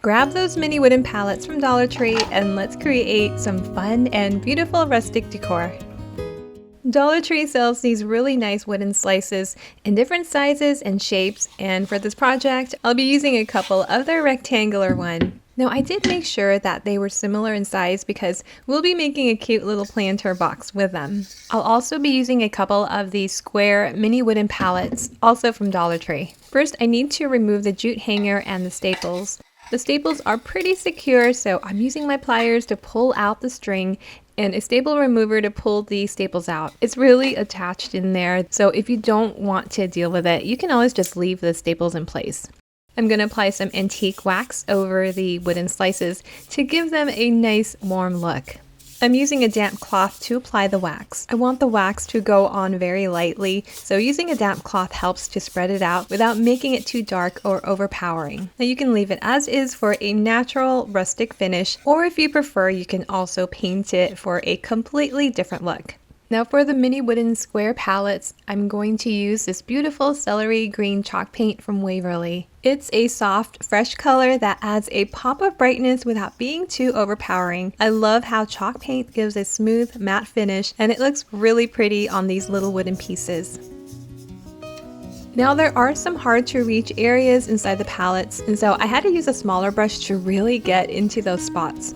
Grab those mini wooden pallets from Dollar Tree and let's create some fun and beautiful rustic decor. Dollar Tree sells these really nice wooden slices in different sizes and shapes, and for this project, I'll be using a couple of their rectangular one. Now I did make sure that they were similar in size because we'll be making a cute little planter box with them. I'll also be using a couple of these square mini wooden pallets, also from Dollar Tree. First, I need to remove the jute hanger and the staples. The staples are pretty secure, so I'm using my pliers to pull out the string and a staple remover to pull the staples out. It's really attached in there, so if you don't want to deal with it, you can always just leave the staples in place. I'm going to apply some antique wax over the wooden slices to give them a nice warm look. I'm using a damp cloth to apply the wax. I want the wax to go on very lightly, so using a damp cloth helps to spread it out without making it too dark or overpowering. Now you can leave it as is for a natural rustic finish, or if you prefer, you can also paint it for a completely different look. Now for the mini wooden square pallets, I'm going to use this beautiful celery green chalk paint from Waverly. It's a soft, fresh color that adds a pop of brightness without being too overpowering. I love how chalk paint gives a smooth, matte finish, and it looks really pretty on these little wooden pieces. Now there are some hard to reach areas inside the pallets, and so I had to use a smaller brush to really get into those spots.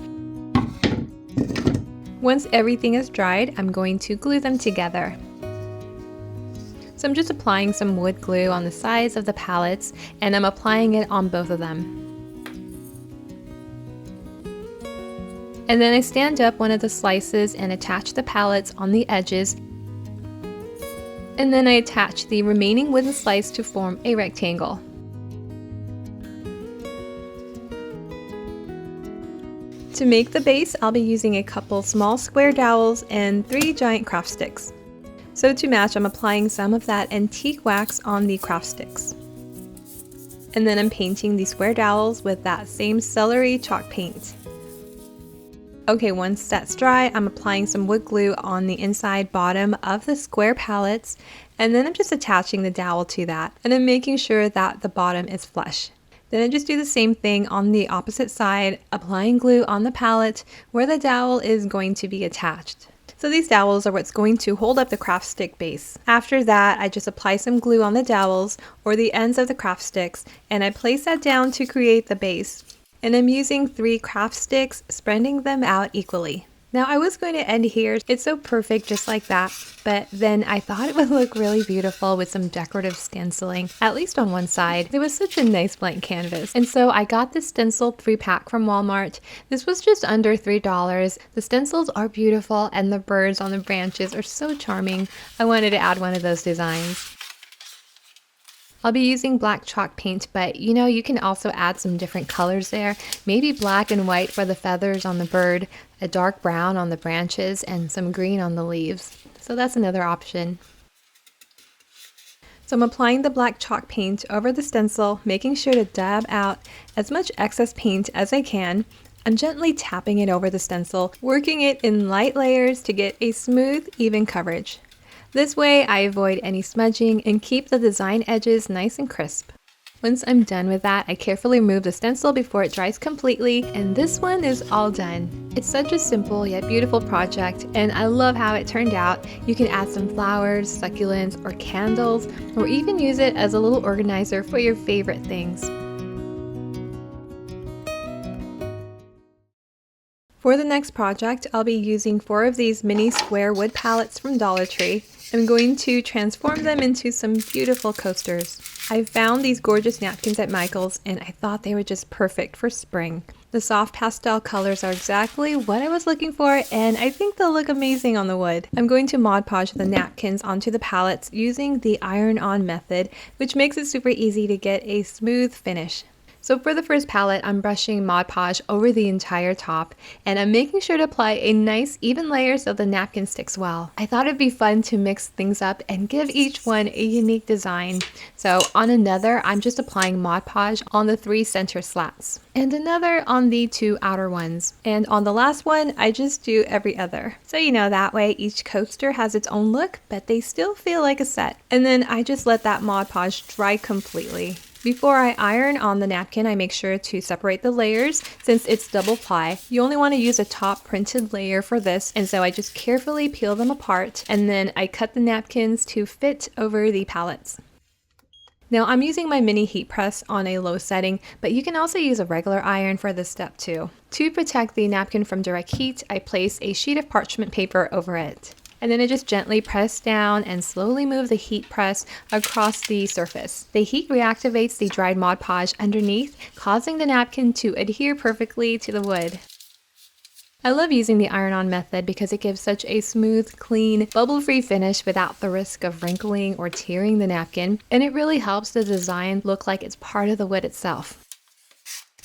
Once everything is dried, I'm going to glue them together. So I'm just applying some wood glue on the sides of the pallets, and I'm applying it on both of them. And then I stand up one of the slices and attach the pallets on the edges. And then I attach the remaining wooden slice to form a rectangle. To make the base, I'll be using a couple small square dowels and 3 giant craft sticks. So to match, I'm applying some of that antique wax on the craft sticks. And then I'm painting the square dowels with that same celery chalk paint. Okay, once that's dry, I'm applying some wood glue on the inside bottom of the square pallets, and then I'm just attaching the dowel to that, and I'm making sure that the bottom is flush. Then I just do the same thing on the opposite side, applying glue on the pallet where the dowel is going to be attached. So these dowels are what's going to hold up the craft stick base. After that, I just apply some glue on the dowels or the ends of the craft sticks, and I place that down to create the base. And I'm using 3 craft sticks, spreading them out equally. Now I was going to end here, it's so perfect just like that, but then I thought it would look really beautiful with some decorative stenciling, at least on one side. It was such a nice blank canvas. And so I got this stencil 3-pack from Walmart. This was just under $3. The stencils are beautiful and the birds on the branches are so charming. I wanted to add one of those designs. I'll be using black chalk paint, but you can also add some different colors there. Maybe black and white for the feathers on the bird, a dark brown on the branches, and some green on the leaves. So that's another option. So I'm applying the black chalk paint over the stencil, making sure to dab out as much excess paint as I can. I'm gently tapping it over the stencil, working it in light layers to get a smooth, even coverage. This way I avoid any smudging and keep the design edges nice and crisp. Once I'm done with that, I carefully remove the stencil before it dries completely, and this one is all done. It's such a simple yet beautiful project, and I love how it turned out. You can add some flowers, succulents, or candles, or even use it as a little organizer for your favorite things. For the next project, I'll be using 4 of these mini square wood pallets from Dollar Tree. I'm going to transform them into some beautiful coasters. I found these gorgeous napkins at Michael's and I thought they were just perfect for spring. The soft pastel colors are exactly what I was looking for, and I think they'll look amazing on the wood. I'm going to Mod Podge the napkins onto the pallets using the iron-on method, which makes it super easy to get a smooth finish. So for the first palette, I'm brushing Mod Podge over the entire top, and I'm making sure to apply a nice even layer so the napkin sticks well. I thought it'd be fun to mix things up and give each one a unique design. So on another, I'm just applying Mod Podge on the 3 center slats, and another on the 2 outer ones. And on the last one, I just do every other. So that way each coaster has its own look, but they still feel like a set. And then I just let that Mod Podge dry completely. Before I iron on the napkin, I make sure to separate the layers since it's double ply. You only want to use a top printed layer for this, and so I just carefully peel them apart and then I cut the napkins to fit over the pallets. Now I'm using my mini heat press on a low setting, but you can also use a regular iron for this step too. To protect the napkin from direct heat, I place a sheet of parchment paper over it. And then I just gently press down and slowly move the heat press across the surface. The heat reactivates the dried Mod Podge underneath, causing the napkin to adhere perfectly to the wood. I love using the iron-on method because it gives such a smooth, clean, bubble-free finish without the risk of wrinkling or tearing the napkin, and it really helps the design look like it's part of the wood itself.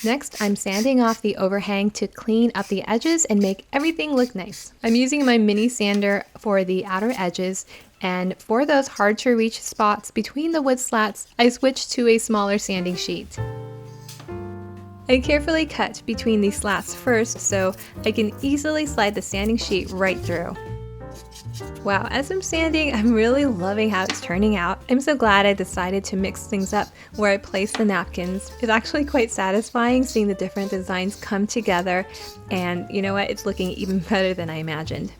Next, I'm sanding off the overhang to clean up the edges and make everything look nice. I'm using my mini sander for the outer edges, and for those hard to reach spots between the wood slats, I switched to a smaller sanding sheet. I carefully cut between these slats first so I can easily slide the sanding sheet right through. Wow, as I'm sanding, I'm really loving how it's turning out. I'm so glad I decided to mix things up where I place the napkins. It's actually quite satisfying seeing the different designs come together, and you know what, it's looking even better than I imagined.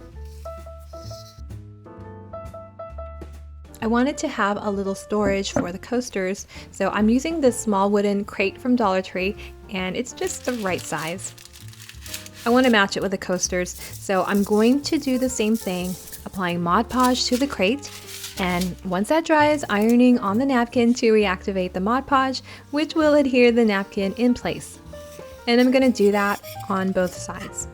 I wanted to have a little storage for the coasters, so I'm using this small wooden crate from Dollar Tree, and it's just the right size. I want to match it with the coasters, so I'm going to do the same thing, applying Mod Podge to the crate, and once that dries, ironing on the napkin to reactivate the Mod Podge, which will adhere the napkin in place. And I'm going to do that on both sides.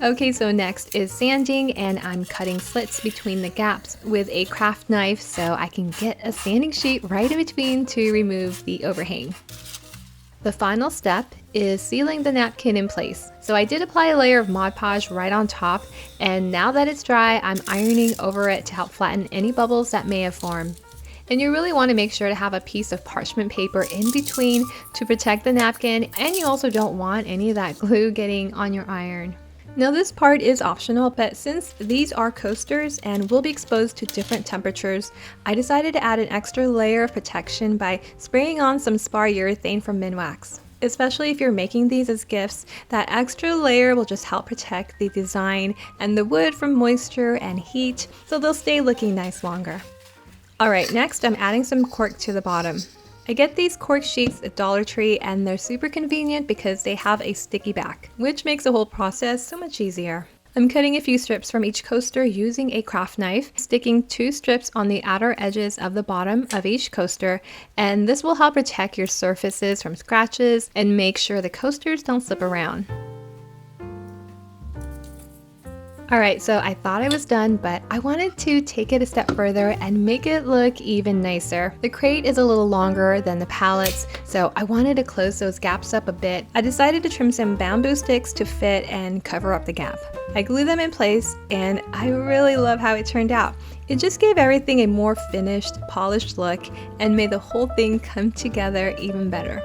Okay, so next is sanding, and I'm cutting slits between the gaps with a craft knife so I can get a sanding sheet right in between to remove the overhang. The final step is sealing the napkin in place. So I did apply a layer of Mod Podge right on top, and now that it's dry, I'm ironing over it to help flatten any bubbles that may have formed. And you really want to make sure to have a piece of parchment paper in between to protect the napkin, and you also don't want any of that glue getting on your iron. Now this part is optional, but since these are coasters and will be exposed to different temperatures, I decided to add an extra layer of protection by spraying on some spar urethane from Minwax. Especially if you're making these as gifts, that extra layer will just help protect the design and the wood from moisture and heat, so they'll stay looking nice longer. Alright, next I'm adding some cork to the bottom. I get these cork sheets at Dollar Tree, and they're super convenient because they have a sticky back, which makes the whole process so much easier. I'm cutting a few strips from each coaster using a craft knife, sticking 2 strips on the outer edges of the bottom of each coaster, and this will help protect your surfaces from scratches and make sure the coasters don't slip around. Alright, so I thought I was done, but I wanted to take it a step further and make it look even nicer. The crate is a little longer than the pallets, so I wanted to close those gaps up a bit. I decided to trim some bamboo sticks to fit and cover up the gap. I glued them in place, and I really love how it turned out. It just gave everything a more finished, polished look and made the whole thing come together even better.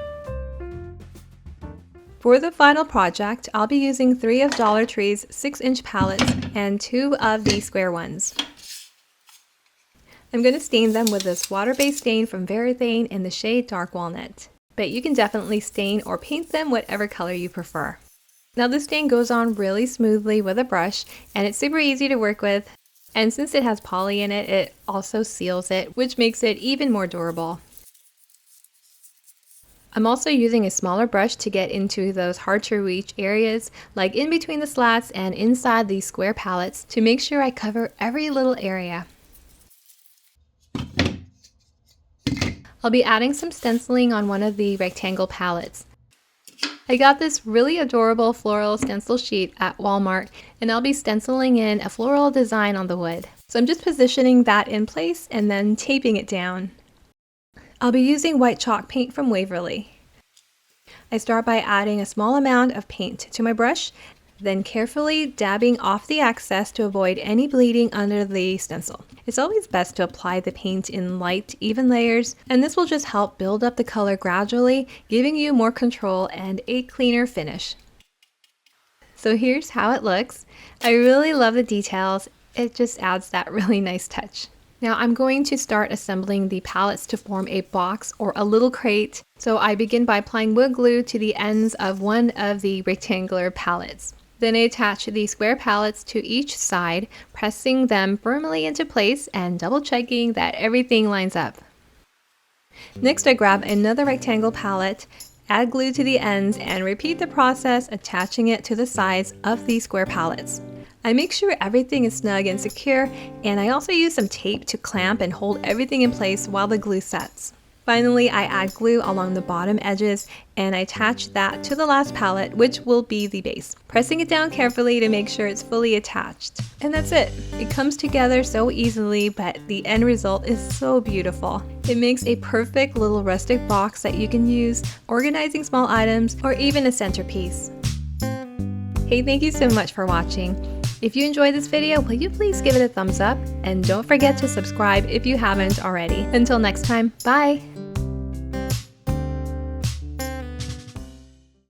For the final project, I'll be using 3 of Dollar Tree's 6-inch pallets and 2 of the square ones. I'm going to stain them with this water-based stain from Varathane in the shade Dark Walnut. But you can definitely stain or paint them whatever color you prefer. Now the stain goes on really smoothly with a brush, and it's super easy to work with. And since it has poly in it, it also seals it, which makes it even more durable. I'm also using a smaller brush to get into those hard to reach areas, like in between the slats and inside these square pallets, to make sure I cover every little area. I'll be adding some stenciling on one of the rectangle pallets. I got this really adorable floral stencil sheet at Walmart, and I'll be stenciling in a floral design on the wood. So I'm just positioning that in place and then taping it down. I'll be using white chalk paint from Waverly. I start by adding a small amount of paint to my brush, then carefully dabbing off the excess to avoid any bleeding under the stencil. It's always best to apply the paint in light, even layers, and this will just help build up the color gradually, giving you more control and a cleaner finish. So here's how it looks. I really love the details. It just adds that really nice touch. Now I'm going to start assembling the pallets to form a box or a little crate. So I begin by applying wood glue to the ends of one of the rectangular pallets. Then I attach the square pallets to each side, pressing them firmly into place and double checking that everything lines up. Next, I grab another rectangle pallet, add glue to the ends, and repeat the process, attaching it to the sides of the square pallets. I make sure everything is snug and secure, and I also use some tape to clamp and hold everything in place while the glue sets. Finally, I add glue along the bottom edges and I attach that to the last pallet, which will be the base, pressing it down carefully to make sure it's fully attached. And that's it. It comes together so easily, but the end result is so beautiful. It makes a perfect little rustic box that you can use organizing small items or even a centerpiece. Hey, thank you so much for watching. If you enjoyed this video, will you please give it a thumbs up? And don't forget to subscribe if you haven't already. Until next time, bye!